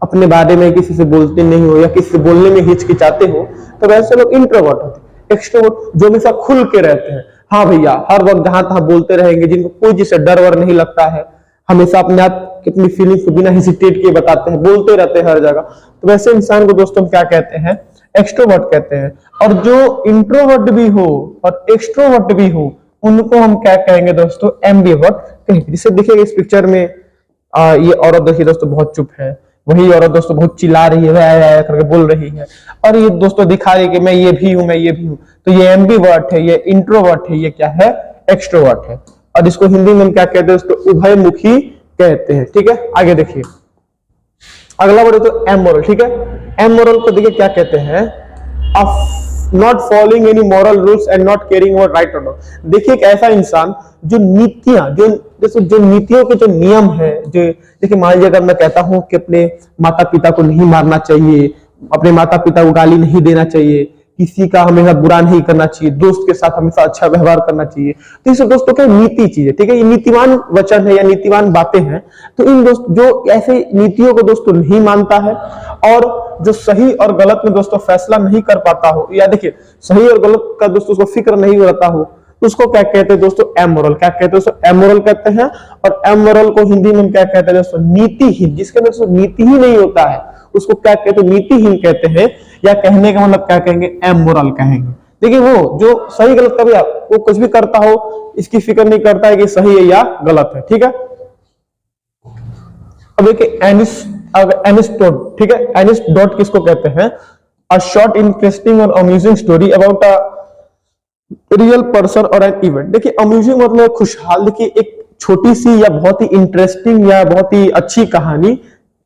अपने बारे में किसी से बोलते नहीं हो या किसी से बोलने में हिचकिचाते हो, तो वैसे लोग इंट्रोवर्ट होते हैं। एक्सट्रोवर्ट जो हमेशा खुल के रहते हैं, हाँ भैया हर वक्त जहां तहां बोलते रहेंगे, जिनको कोई चीज से डर वर नहीं लगता है, हमेशा अपने आप अपनी फीलिंग्स को बिना हेसिटेट किए बताते हैं, बोलते रहते हैं हर जगह, तो वैसे इंसान को दोस्तों क्या कहते हैं, एक्सट्रोवर्ट कहते हैं। और जो इंट्रोवर्ट भी हो और एक्सट्रोवर्ट भी हो उनको हम क्या कहेंगे दोस्तों, एम्बिवर्ट कहेंगे। जिसे देखिए इस पिक्चर में ये औरत देखिए दोस्तों बहुत चुप है, वही औरत दोस्तों बहुत चिल्ला रही है, वह करके बोल रही है, और ये दोस्तों दिखा रही है कि मैं ये भी हूं, मैं ये भी हूं। तो ये एम्बिवर्ट है, ये इंट्रोवर्ट है, ये क्या है, एक्सट्रोवर्ट है। और इसको हिंदी में क्या कहते हैं दोस्तों, उभयमुखी कहते हैं। ठीक है, आगे देखिए अगला वर्ड तो एमोरल। ठीक है, एमोरल को देखिए क्या कहते हैं, not following any moral rules and not caring about right और रॉन्ग। देखिए एक ऐसा इंसान जो नीतियां, जो नीतियों के जो नियम है, जो देखिए मान लीजिए अगर मैं कहता हूं कि अपने माता पिता को नहीं मारना चाहिए, अपने माता पिता को गाली नहीं देना चाहिए, किसी का हमेशा बुरा नहीं करना चाहिए, दोस्त के साथ हमेशा अच्छा व्यवहार करना चाहिए, तो इसे दोस्तों क्या नीति चीज है। ठीक है, ये नीतिवान वचन है या नीतिवान बातें हैं। तो इन दोस्त जो ऐसे नीतियों को दोस्तों नहीं मानता है और जो सही और गलत में दोस्तों फैसला नहीं कर पाता हो, या देखिए सही और गलत का दोस्तों उसको फिक्र नहीं रहता हो, तो उसको क्या कहते हैं दोस्तों, एमोरल। क्या कहते हैं दोस्तों, एमोरल कहते हैं। और एमोरल को हिंदी में क्या कहते हैं दोस्तों, नीतिहीन। जिसके अंदर नीति ही नहीं होता है उसको क्या कहते हैं, नीतिहीन कहते हैं, या कहने का मतलब क्या कहेंगे, एमोरल कहेंगे। देखिए वो जो सही गलत कभी वो कुछ भी करता हो इसकी फिक्र नहीं करता है कि सही है या गलत है। ठीक है, अब देखिए एनिस्टोट। ठीक है, एनिस्टोट किसको कहते हैं, अ शॉर्ट इंटरेस्टिंग और amusing story about a real person और एन इवेंट। देखिए अम्यूजिंग मतलब खुशहाल। देखिए एक छोटी सी या बहुत ही इंटरेस्टिंग या बहुत ही अच्छी कहानी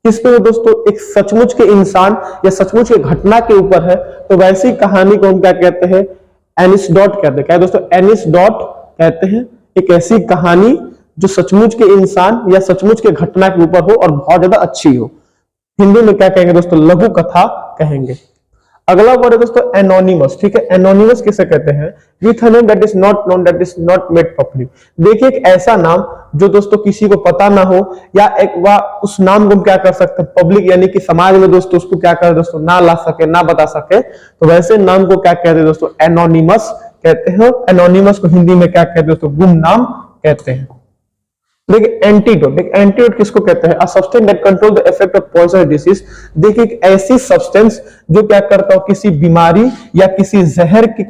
किस पे दोस्तों, एक सचमुच के इंसान या सचमुच के घटना के ऊपर है, तो वैसी कहानी को हम क्या कहते हैं, एनिस्डॉट कहते हैं। क्या दोस्तों, एनिस्डॉट कहते हैं एक ऐसी कहानी जो सचमुच के इंसान या सचमुच के घटना के ऊपर हो और बहुत ज्यादा अच्छी हो। हिंदी में क्या कहेंगे दोस्तों, लघु कथा कहेंगे। अगला वर्ड है दोस्तों एनोनिमस। ठीक है, एनोनिमस किसे कहते हैं, with a name that is not known, that is not made public. देखिए एक ऐसा नाम जो दोस्तों किसी को पता ना हो, या एक उस नाम को हम क्या कर सकते हैं, पब्लिक यानी कि समाज में दोस्तों उसको क्या करे दोस्तों, ना ला सके, ना बता सके, तो वैसे नाम को क्या कहते हैं दोस्तों, एनोनिमस कहते हैं, एनोनिमस को हिंदी में क्या कहते हैं दोस्तों, गुमनाम कहते हैं। देखिए एंटीडोट, एंटीडोट किसको कहते हैं, अ substance that control the effect of poisonous disease. देखिए एक ऐसी सब्सटेंस जो क्या करता हो, किसी बीमारी या किसी जहर की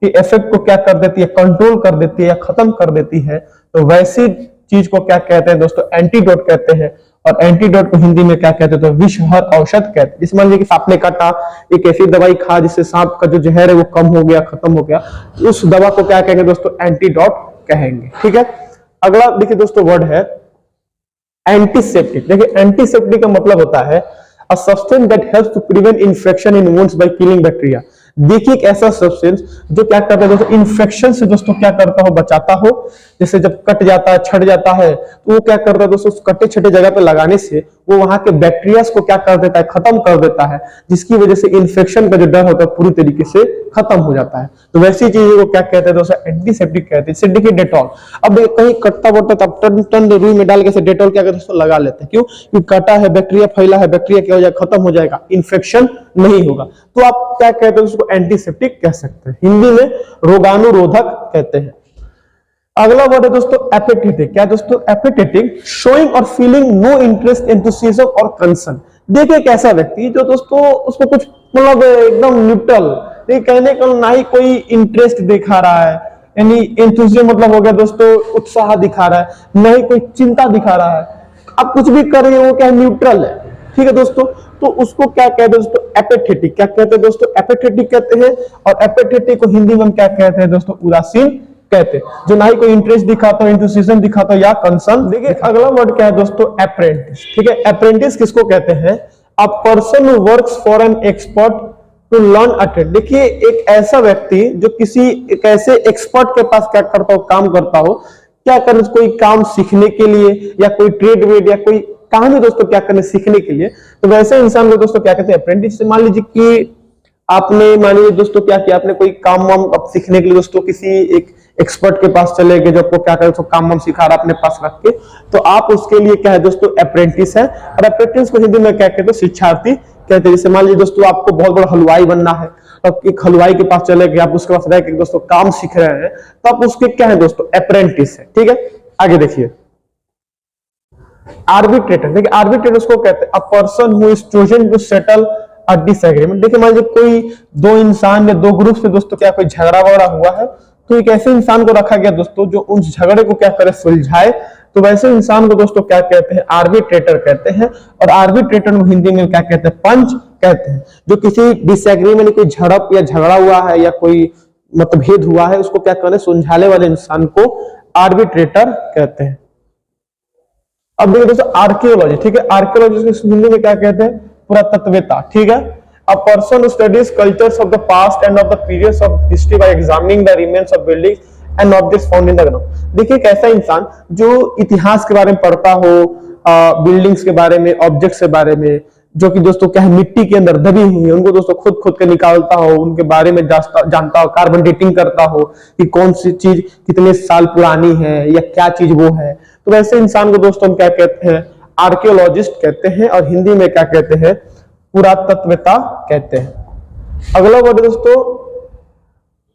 इफेक्ट को क्या कर देती है, कंट्रोल कर देती है या खत्म कर देती है, तो वैसी चीज को क्या कहते हैं दोस्तों, एंटीडोट कहते हैं। और एंटीडोट को हिंदी में क्या कहते हैं तो विषहर औषध कहते हैं। जिस मान लीजिए कि सांप ने काटा, एक ऐसी दवाई खा जिससे सांप का जो जहर है वो कम हो गया, खत्म हो गया, उस दवा को क्या कहेंगे दोस्तों, एंटीडोट कहेंगे। ठीक है, अगला देखिए दोस्तों वर्ड है एंटीसेप्टिक। देखिए एंटीसेप्टिक का मतलब होता है a substance that helps to prevent infection in wounds by killing bacteria. देखिए एक ऐसा सब्सटेंस जो क्या करता है दोस्तों, इन्फेक्शन से दोस्तों क्या करता हो, बचाता हो। जैसे जब कट जाता है, छट जाता है, तो वो क्या करता है दोस्तों, उस कटे छटे जगह पे लगाने से वो वहां के बैक्टीरिया को क्या कर देता है, खत्म कर देता है, जिसकी वजह से इन्फेक्शन का जो डर होता है पूरी तरीके से खत्म हो जाता है। तो वैसी चीजों को क्या कहते हैं दोस्तों, एंटीसेप्टिक कहते हैं। जैसे देखिए डेटॉल, अब कहीं कटता वटता तब टन रुई में डाल के डेटॉल क्या कहते हैं दोस्तों, लगा लेते हैं। क्यों, क्योंकि कटा है, बैक्टीरिया फैला है, बैक्टीरिया क्या हो जाएगा, खत्म हो जाएगा, इन्फेक्शन नहीं होगा। तो आप क्या कहते हैं उसको, एंटीसेप्टिक कह सकते हैं। हिंदी में रोगाणुरोधक कहते हैं। अगला वर्ड है दोस्तों एपेथेटिक। क्या दोस्तों, एपेथेटिक, शोइंग और फीलिंग नो इंटरेस्ट, एंथुसियाज्म और कंसर्न। देखिए एक ऐसा व्यक्ति जो दोस्तों उसको कुछ मतलब एकदम न्यूट्रल, कहने का ना ही कोई इंटरेस्ट दिखा रहा है, यानी एंथुसियाज्म मतलब हो गया दोस्तों उत्साह दिखा रहा है, न ही कोई चिंता दिखा रहा है, आप कुछ भी कर रहे हो क्या न्यूट्रल है। ठीक है दोस्तों, तो उसको क्या कहते हैं दोस्तों, एपेथेटिक। क्या कहते हैं दोस्तों, एपेथेटिक कहते हैं। और एपेथेटिक को हिंदी में हम क्या कहते हैं दोस्तों, उदासीन कहते हैं, जो ना ही कोई इंटरेस्ट दिखाता हो, एंथुसियाज्म दिखाता हो या कंसर्न। देखिए अगला वर्ड क्या है दोस्तों, अप्रेंटिस। ठीक है, अप्रेंटिस किसको कहते हैं, a person who works for an expert to learn a trade. देखिए एक ऐसा व्यक्ति जो किसी एक ऐसे एक्सपर्ट के पास क्या करता हो, काम करता हो, क्या कर कोई काम सीखने के लिए या कोई ट्रेड वेड या कोई काम है दोस्तों क्या करने सीखने के लिए, तो वैसे इंसान को दोस्तों क्या कहते हैं, अप्रेंटिस। मान लीजिए कि आपने मान लीजिए दोस्तों क्या किया, आपने कोई काम वाम सीखने के लिए दोस्तों किसी एक एक्सपर्ट के पास चले गए जो आपको क्या करे, तो काम वाम सिखा रहा अपने पास रख के, तो आप उसके लिए क्या है दोस्तों, अप्रेंटिस है। और अप्रेंटिस को हिंदी में क्या कहते हैं, शिक्षार्थी कहते हैं। जैसे मान लीजिए दोस्तों आपको बहुत बड़ा हलवाई बनना है, तो एक हलवाई के पास चले गए, आप उसके पास रह के दोस्तों काम सीख रहे हैं, तो आप उसके क्या है दोस्तों, अप्रेंटिस है। ठीक है, आगे देखिए आर्बिट्रेटर। देखिए आर्बिट्रेटर उसको कहते हैं, a person who is chosen to settle a disagreement. देखिए मान लीजिए कोई दो इंसान या दो ग्रुप से दोस्तों क्या कोई झगड़ा वगड़ा हुआ है, तो एक ऐसे इंसान को रखा गया दोस्तों जो उस झगड़े को क्या करे, सुलझाए। तो वैसे इंसान को दोस्तों क्या कहते हैं, आर्बिट्रेटर कहते हैं। और आर्बिट्रेटर को हिंदी में क्या कहते हैं, पंच कहते हैं। जो किसी डिसएग्रीमेंट, कोई झड़प या झगड़ा हुआ है या कोई मतभेद हुआ है, उसको क्या कहते हैं, सुलझाने वाले इंसान को आर्बिट्रेटर कहते हैं। अब देखिए दोस्तों आर्कियोलॉजी। ठीक है, आर्कियोलॉजी हिंदी में क्या कहते हैं, पुरातत्ववेत्ता। ठीक है, a person who studies cultures of the past and of the periods of history by examining the remains of buildings and objects found in the ground। देखिए एक ऐसा इंसान जो इतिहास के बारे में पढ़ता हो, बिल्डिंग्स के बारे में, ऑब्जेक्ट्स के बारे में, जो कि दोस्तों क्या है मिट्टी के अंदर दबी हुई है, उनको दोस्तों खुद के निकालता हो, उनके बारे में जानता हो, कार्बन डेटिंग करता हो कि कौन सी चीज कितने साल पुरानी है या क्या चीज वो है। तो वैसे इंसान को दोस्तों हम क्या कहते हैं, आर्कियोलॉजिस्ट कहते हैं। और हिंदी में क्या कहते हैं, पुरातत्ववेत्ता कहते हैं। अगला वर्ड दोस्तों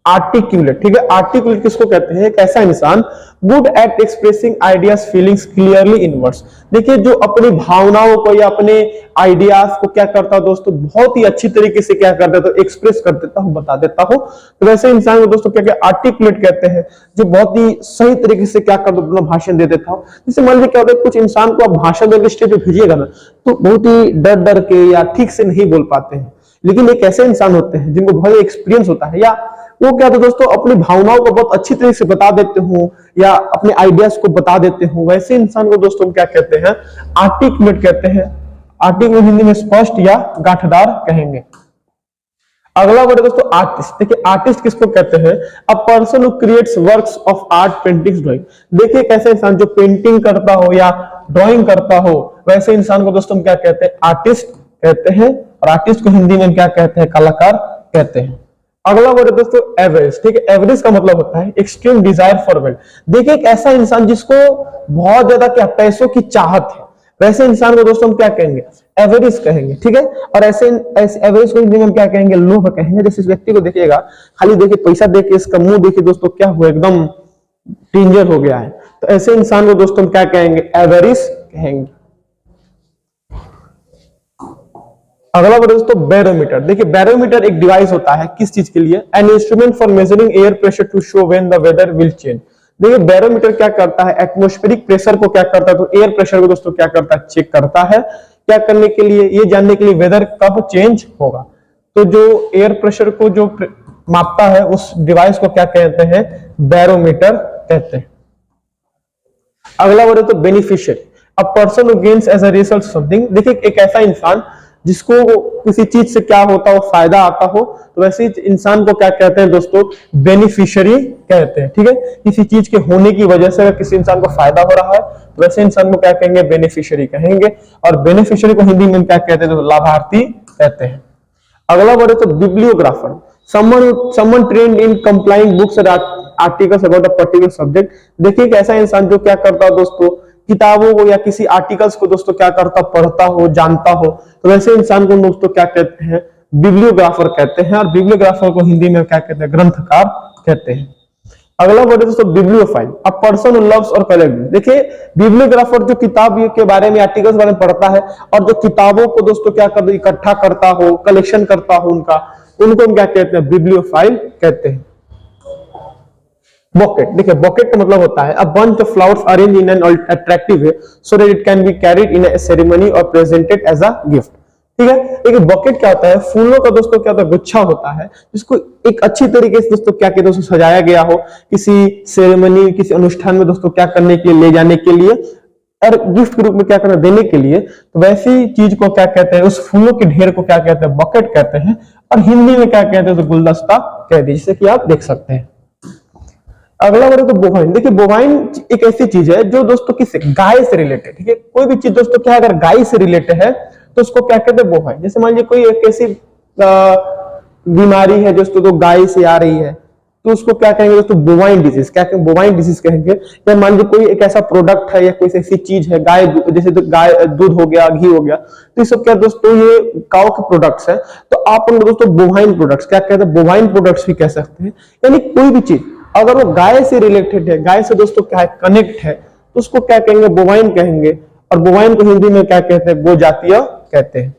आर्टिकुलेट। ठीक है, आर्टिकुलेट किसको कहते हैं, एक ऐसा इंसान good at expressing ideas feelings clearly in words. देखिए जो अपनी भावनाओं को या अपने आइडियाज को क्या करता है दोस्तों, बहुत ही अच्छी तरीके से क्या कर देता है, एक्सप्रेस कर देता हूं, बता देता हूं। तो वैसे इंसान को दोस्तों क्या आर्टिकुलेट कहते हैं, जो बहुत ही सही तरीके से क्या कर अपना भाषण दे देता हूं। जैसे मान लीजिए क्या होता है, कुछ इंसान को आप भाषण देकर स्टेज पे भेजिएगा ना, तो बहुत ही डर डर के या ठीक से नहीं बोल पाते हैं। लेकिन एक ऐसे इंसान होते हैं जिनको बहुत एक्सपीरियंस होता है, या वो क्या दोस्तों अपनी भावनाओं को बहुत अच्छी तरीके से बता देते हो या अपने आइडियाज को बता देते हो, वैसे इंसान को दोस्तों क्या कहते हैं, आर्टिकुलेट कहते हैं। आर्टिकुलेट हिंदी में स्पष्ट या गांठदार कहेंगे। अगला वर्ड दोस्तों आर्टिस्ट। देखिए आर्टिस्ट किसको कहते हैं, a person who creates works of art, paintings, drawing. देखिए कैसे इंसान जो पेंटिंग करता हो या ड्राइंग करता हो, वैसे इंसान को दोस्तों क्या कहते हैं, आर्टिस्ट कहते हैं। और आर्टिस्ट को हिंदी में क्या कहते हैं, कलाकार कहते हैं। अगला वर्ड है दोस्तों एवरेज। ठीक है, एवरेज का मतलब होता है एक्सट्रीम डिजायर फॉर वेल्थ। देखिए एक ऐसा इंसान जिसको बहुत ज्यादा क्या पैसों की चाहत है, वैसे इंसान को दोस्तों हम क्या कहेंगे, एवरेज कहेंगे, ठीक है। और ऐसे एवरेज को हिंदी में हम क्या कहेंगे, लोभ कहेंगे। जैसे इस व्यक्ति को देखिएगा, खाली देखिए पैसा देके इसका मुंह देखिए दोस्तों क्या हुआ, एकदम डेंजर हो गया है। तो ऐसे इंसान को दोस्तों हम क्या कहेंगे, एवरेज कहेंगे। अगला वर्ड दोस्तों बैरोमीटर। देखिए बैरोमीटर एक डिवाइस होता है किस चीज के लिए, an instrument for measuring air pressure to show when the weather will change. देखिए बैरोमीटर क्या करता है, एटमॉस्फेरिक प्रेशर को क्या करता है, तो एयर प्रेशर को दोस्तों क्या करता है, चेक करता है। क्या करने के लिए, ये जानने के लिए वेदर कब चेंज होगा। तो जो एयर प्रेशर को जो मापता है उस डिवाइस को क्या कहते हैं, बैरोमीटर कहते हैं। अगला वर्ड है तो beneficiary, a person who gains as a result something. देखिए एक ऐसा इंसान जिसको किसी चीज से क्या होता हो, फायदा आता हो, तो वैसे इंसान को क्या कहते हैं दोस्तों, बेनिफिशियरी कहते हैं, ठीक है। किसी चीज के होने की वजह से अगर किसी इंसान को फायदा हो रहा है तो वैसे इंसान को क्या कहेंगे, बेनिफिशियरी कहेंगे। और बेनिफिशियरी को हिंदी में क्या कहते हैं, तो लाभार्थी कहते हैं। अगला वर्ड है तो बिब्लियोग्राफर, someone trained in complying books and articles about a particular subject। देखिए एक ऐसा इंसान जो क्या करता है दोस्तों, किताबों को या किसी आर्टिकल्स को दोस्तों क्या करता, पढ़ता हो, जानता हो, तो वैसे इंसान को दोस्तों क्या कहते हैं, बिब्लियोग्राफर कहते हैं। और बिब्लियोग्राफर को हिंदी में क्या कहते हैं, ग्रंथकार कहते हैं। अगला वर्ड है दोस्तों bibliophile, a person who loves और कलेक्ट। देखिए बिब्लियोग्राफर जो किताब के बारे में, आर्टिकल्स बारे में पढ़ता है और जो किताबों को दोस्तों क्या करता, इकट्ठा करता हो, कलेक्शन करता हो उनको हम क्या कहते हैं, बिब्लियोफाइल कहते हैं। बॉकेट, देखिए बॉकेट का मतलब होता है a bunch of flowers arrange in an attractive way so that it can be carried in a ceremony और प्रेजेंटेड एज अ गिफ्ट, ठीक है। देखिए बॉकेट क्या होता है, फूलों का दोस्तों क्या होता है, गुच्छा होता है, जिसको एक अच्छी तरीके से दोस्तों क्या कहते हैं, सजाया गया हो, किसी सेरेमनी, किसी अनुष्ठान में दोस्तों क्या करने के लिए, ले जाने के लिए और गिफ्ट के रूप में क्या करना, देने के लिए। तो वैसी चीज को क्या कहते हैं, उस फूलों के ढेर को क्या कहते हैं, बॉकेट कहते हैं। और हिंदी में क्या कहते हैं, तो गुलदस्ता कह दीजिए, जैसे कि आप देख सकते हैं। अगला वर्ड है तो बोवाइन। देखिए बोवाइन एक ऐसी चीज है जो दोस्तों किससे, गाय से रिलेटेड, ठीक है। कोई भी चीज दोस्तों क्या अगर गाय से रिलेटेड है तो उसको क्या कहते हैं, बोवाइन। जैसे मान लीजिए कोई एक ऐसी बीमारी है दोस्तों तो गाय से आ रही है, तो उसको क्या कहेंगे दोस्तों, बोवाइन डिजीज, क्या कहेंगे, बोवाइन डिजीज कहेंगे। या मान लीजिए कोई एक ऐसा प्रोडक्ट है या कोई ऐसी चीज है, गाय जैसे तो गाय दूध हो गया, घी हो गया, तो ये सब क्या दोस्तों, ये काउ के प्रोडक्ट्स है, तो आप उनको दोस्तों बोवाइन प्रोडक्ट्स क्या कहते हैं, बोवाइन प्रोडक्ट्स भी कह सकते हैं। यानी कोई भी चीज अगर वो गाय से रिलेटेड है, गाय से दोस्तों क्या है, कनेक्ट है, तो उसको क्या कहेंगे, बोवाइन कहेंगे। और बोवाइन को हिंदी में क्या कहते हैं, गोजातीय कहते हैं।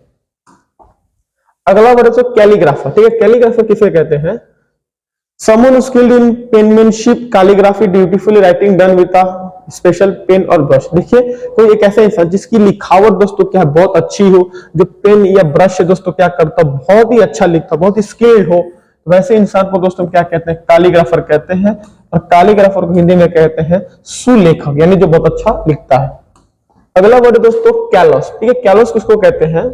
अगला वर्ड है कैलीग्राफर, ठीक है। कैलीग्राफर किसे कहते हैं, someone skilled in penmanship, calligraphy, beautifully writing done with a special pen और ब्रश। देखिए कोई एक ऐसा इंसान जिसकी लिखावट दोस्तों क्या है, बहुत अच्छी हो, जो पेन या ब्रश से दोस्तों क्या करता, बहुत ही अच्छा लिखता, बहुत ही स्किल्ड हो, वैसे इंसान को दोस्तों क्या कहते हैं, कैलीग्राफर कहते हैं। और कैलीग्राफर को हिंदी में कहते हैं सुलेखक, यानी जो बहुत अच्छा लिखता है। अगला वर्ड है दोस्तों कैलोस, ठीक है। कैलोस किसको कहते हैं,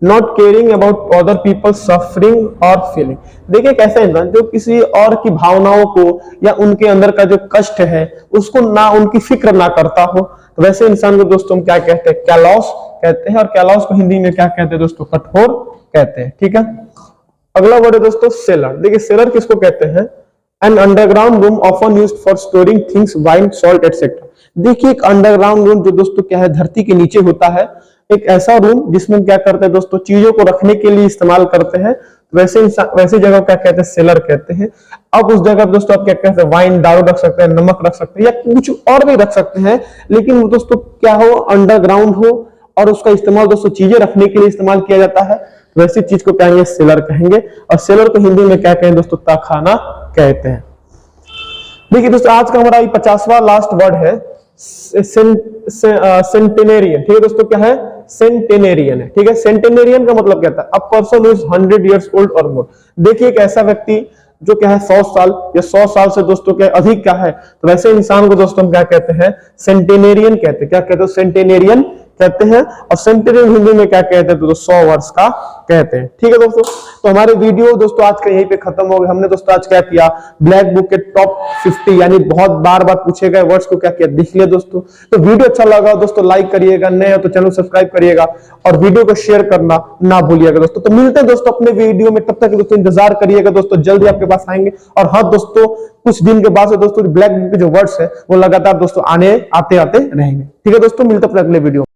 not caring about other people suffering और फीलिंग। देखिए एक ऐसा इंसान जो किसी और की भावनाओं को या उनके अंदर का जो कष्ट है उसको ना, उनकी फिक्र ना करता हो, तो वैसे इंसान को दोस्तों क्या कहते हैं, कैलोस कहते हैं। और कैलोस को हिंदी में क्या कहते हैं दोस्तों, कठोर कहते हैं, ठीक है। अगला वर्ड है दोस्तों सेलर। देखिए सेलर किसको कहते हैं, an underground room often used for storing things, wine, salt etcetera. देखिए एक अंडरग्राउंड रूम जो दोस्तों क्या है, धरती के नीचे होता है, एक ऐसा रूम जिसमें क्या करते हैं दोस्तों, चीजों को रखने के लिए इस्तेमाल करते हैं, वैसे जगह क्या कहते हैं, सेलर कहते हैं। अब उस जगह दोस्तों आप क्या कहते हैं, वाइन, दारू रख सकते हैं, नमक रख सकते हैं, या कुछ और भी रख सकते हैं, लेकिन वो दोस्तों क्या हो, अंडरग्राउंड हो और उसका इस्तेमाल दोस्तों चीजें रखने के लिए इस्तेमाल किया जाता है, वैसी चीज को कहेंगे सेलर कहेंगे। और सेलर को हिंदी में क्या कहेंगे दोस्तों, तहखाना कहते हैं। देखिए दोस्तों आज का हमारा 50वां लास्ट वर्ड है सेंटेनेरियन, ठीक है दोस्तों, क्या है, सेंटेनेरियन है, ठीक है। सेंटेनेरियन का मतलब क्या था, अ person who is 100 years old और मोर। देखिए एक ऐसा व्यक्ति जो क्या है 100 साल या 100 साल से दोस्तों क्या अधिक का है, तो वैसे इंसान को दोस्तों हम क्या कहते हैं, सेंटेनेरियन कहते हैं। क्या कहते हैं, सेंटेनेरियन कहते हैं। और सेंटेनियल हिंदी में क्या कहते हैं, तो 100 वर्ष का कहते हैं, ठीक है दोस्तों। तो हमारे वीडियो दोस्तों आज का यहीं पे खत्म हो गया। हमने दोस्तों आज क्या किया, ब्लैक बुक के टॉप 50 यानी बहुत बार बार पूछे गए वर्ड्स को क्या किया, देख लिया दोस्तों। तो वीडियो अच्छा लगा दोस्तों लाइक करिएगा, नए हो तो चैनल सब्सक्राइब करिएगा और वीडियो को शेयर करना ना भूलिएगा दोस्तों। तो मिलते हैं दोस्तों अपने वीडियो में, तब तक दोस्तों इंतजार करिएगा दोस्तों, जल्दी आपके पास आएंगे। और हाँ दोस्तों कुछ दिन के बाद से दोस्तों ब्लैक बुक के जो वर्ड्स है वो लगातार दोस्तों आते आते रहेंगे, ठीक है दोस्तों। मिलते हैं अपने अगले वीडियो।